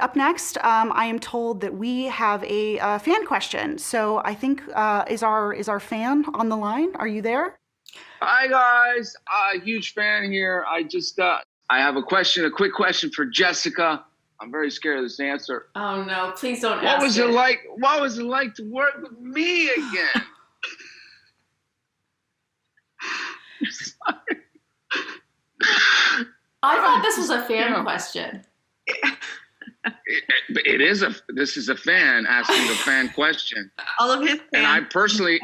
Up next, I am told that we have a fan question. So I think is our fan on the line? Are you there? Hi guys, huge fan here. I have a question, a quick question for Jessica. I'm very scared of this answer. Oh no, please don't What ask was it like? What was it like to work with me again? I thought this was a fan question. This is a fan asking a fan question. All of his fans. And I personally,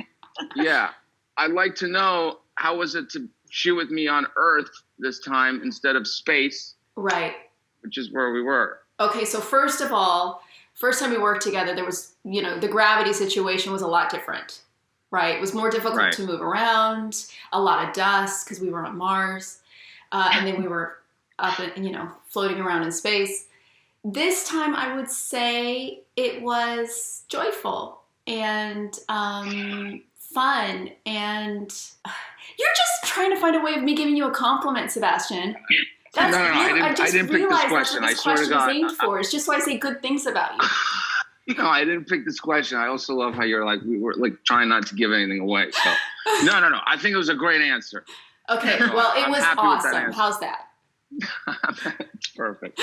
yeah, I'd like to know, how was it to shoot with me on Earth this time instead of space? Right. Which is where we were. Okay, so first of all, first time we worked together, there was, the gravity situation was a lot different, right? It was more difficult to move around, a lot of dust because we were on Mars, and then we were up and, floating around in space. This time, I would say it was joyful and fun, and you're just trying to find a way of me giving you a compliment, Sebastian. I didn't pick this question. I swear to God. Is aimed for. It's just so I say good things about you. No, I didn't pick this question. I also love how you're like, we were like trying not to give anything away. So, no. I think it was a great answer. Okay, well, it was awesome. How's that? It's perfect.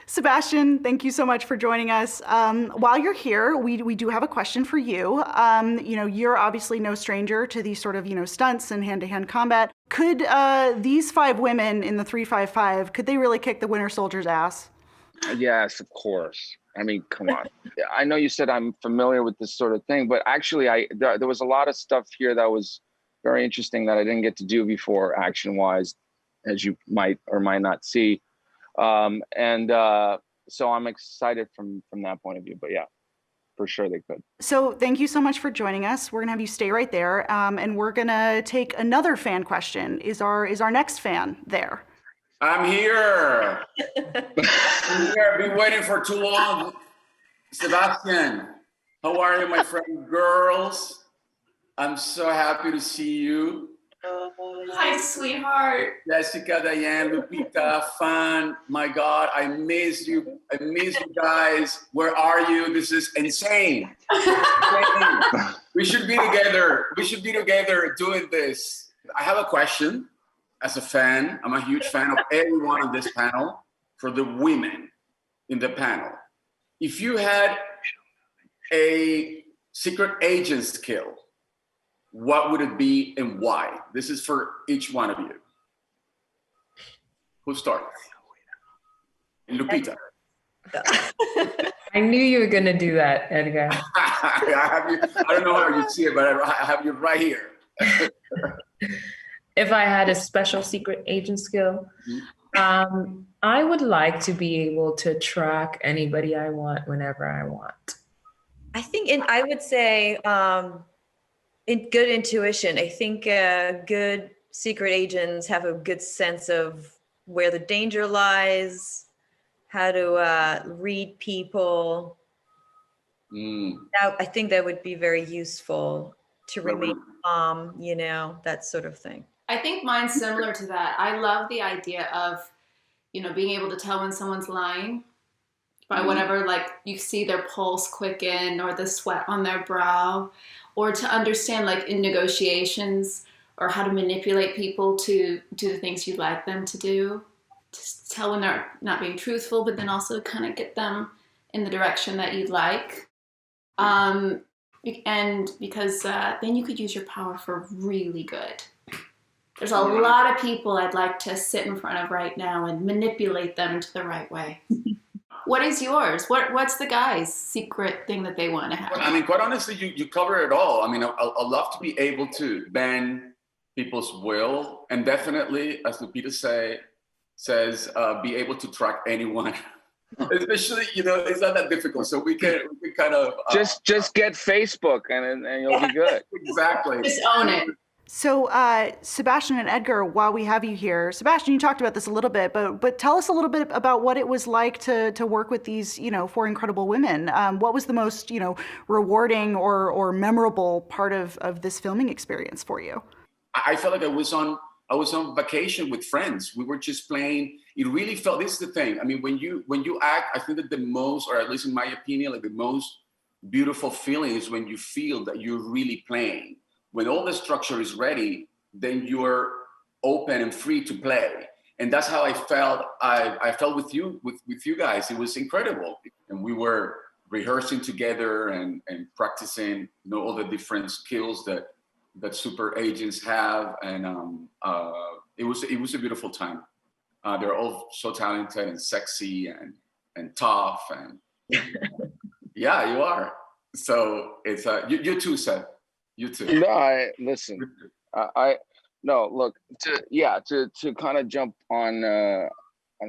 Sebastian, thank you so much for joining us. While you're here, we do have a question for you. You're obviously no stranger to these sort of, stunts and hand-to-hand combat. Could these 5 women in the 355, could they really kick the Winter Soldier's ass? Yes, of course. I mean, come on. I know you said I'm familiar with this sort of thing, but actually there was a lot of stuff here that was very interesting that I didn't get to do before action-wise, as you might or might not see. So I'm excited from that point of view, but yeah, for sure they could. So thank you so much for joining us. We're gonna have you stay right there. And we're gonna take another fan question. Is our next fan there? I'm here. I'm here. I've been waiting for too long. Sebastian, how are you, my friend girls? I'm so happy to see you. Hi, sweetheart. Jessica, Diane, Lupita, Fan. My God, I miss you. I miss you guys. Where are you? This is insane. We should be together. We should be together doing this. I have a question. As a fan, I'm a huge fan of everyone on this panel. For the women in the panel, if you had a secret agent skill, what would it be and why? This is for each one of you. Who starts? Lupita. I knew you were going to do that, Edgar. I don't know how you see it, but I have you right here. If I had a special secret agent skill, I would like to be able to track anybody I want whenever I want. I think, I would say, in good intuition. I think good secret agents have a good sense of where the danger lies, how to read people. I think that would be very useful to remain calm, that sort of thing. I think mine's similar to that. I love the idea of, being able to tell when someone's lying by whatever, like you see their pulse quicken or the sweat on their brow, or to understand, like in negotiations, or how to manipulate people to do the things you'd like them to do, to tell when they're not being truthful, but then also kind of get them in the direction that you'd like. And because then you could use your power for really good. There's a lot of people I'd like to sit in front of right now and manipulate them into the right way. What is yours? What's the guy's secret thing that they want to have? I mean, quite honestly, you cover it all. I mean, I'd love to be able to bend people's will, and definitely, as Lupita says, be able to track anyone. Especially, it's not that difficult, so we can kind of just get Facebook and you'll be good. Exactly. Just own it. So, Sebastian and Edgar, while we have you here, Sebastian, you talked about this a little bit, but tell us a little bit about what it was like to work with these, 4 incredible women. What was the most, rewarding or memorable part of this filming experience for you? I felt like I was on vacation with friends. We were just playing it really felt, this is the thing. I mean, when you act, I think that the most, or at least in my opinion, like the most beautiful feeling is when you feel that you're really playing. When all the structure is ready, then you're open and free to play. And that's how I felt. I felt with you guys. It was incredible. And we were rehearsing together and practicing, all the different skills that super agents have. And it was a beautiful time. They're all so talented and sexy and tough, and yeah, you are. So it's you too, Seth. You too. No, listen. No, look, to kind of jump on the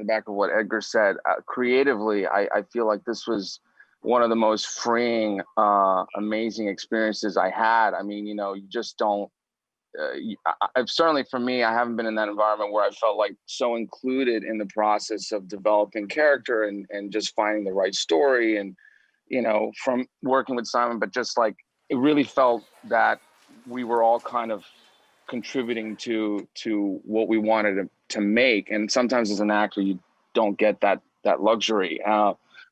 back of what Edgar said. Creatively, I feel like this was one of the most freeing, amazing experiences I had. I mean, you just don't. I've certainly, for me, I haven't been in that environment where I felt like so included in the process of developing character and just finding the right story, and from working with Simon, but just like it really felt that we were all kind of contributing to what we wanted to make. And sometimes as an actor, you don't get that luxury.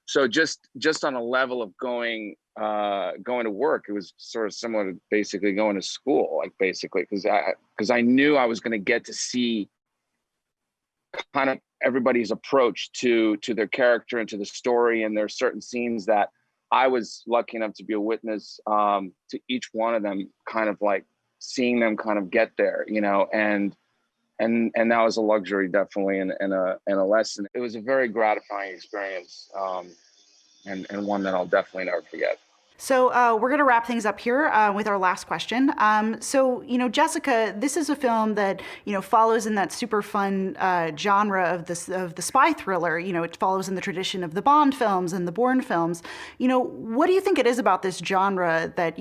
So just on a level of going to work, it was sort of similar to basically going to school, like basically, because I knew I was going to get to see kind of everybody's approach to their character and to the story. And there are certain scenes that I was lucky enough to be a witness to each one of them, kind of like seeing them kind of get there, and that was a luxury, definitely, and a lesson. It was a very gratifying experience, and one that I'll definitely never forget. So we're going to wrap things up here with our last question. So, Jessica, this is a film that, follows in that super fun genre of the spy thriller. It follows in the tradition of the Bond films and the Bourne films. What do you think it is about this genre that,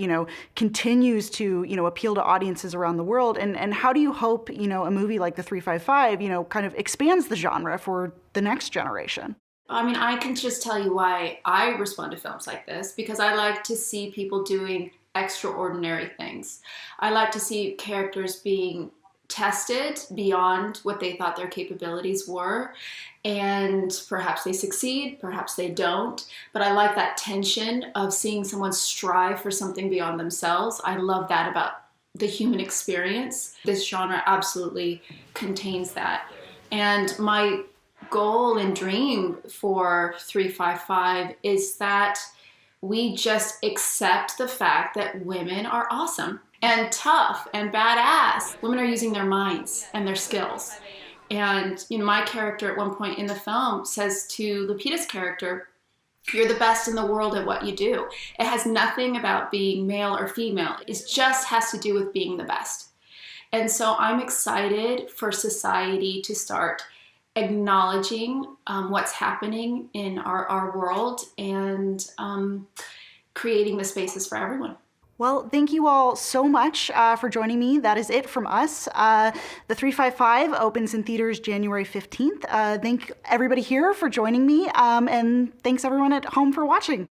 continues to, appeal to audiences around the world? And how do you hope, a movie like The 355, kind of expands the genre for the next generation? I mean, I can just tell you why I respond to films like this, because I like to see people doing extraordinary things. I like to see characters being tested beyond what they thought their capabilities were, and perhaps they succeed, perhaps they don't, but I like that tension of seeing someone strive for something beyond themselves. I love that about the human experience. This genre absolutely contains that. And my goal and dream for 355 is that we just accept the fact that women are awesome and tough and badass. Women are using their minds and their skills. And my character at one point in the film says to Lupita's character, "You're the best in the world at what you do." It has nothing about being male or female. It just has to do with being the best. And so I'm excited for society to start acknowledging what's happening in our world and creating the spaces for everyone. Well, thank you all so much for joining me. That is it from us. The 355 opens in theaters January 15th. Thank everybody here for joining me, and thanks everyone at home for watching.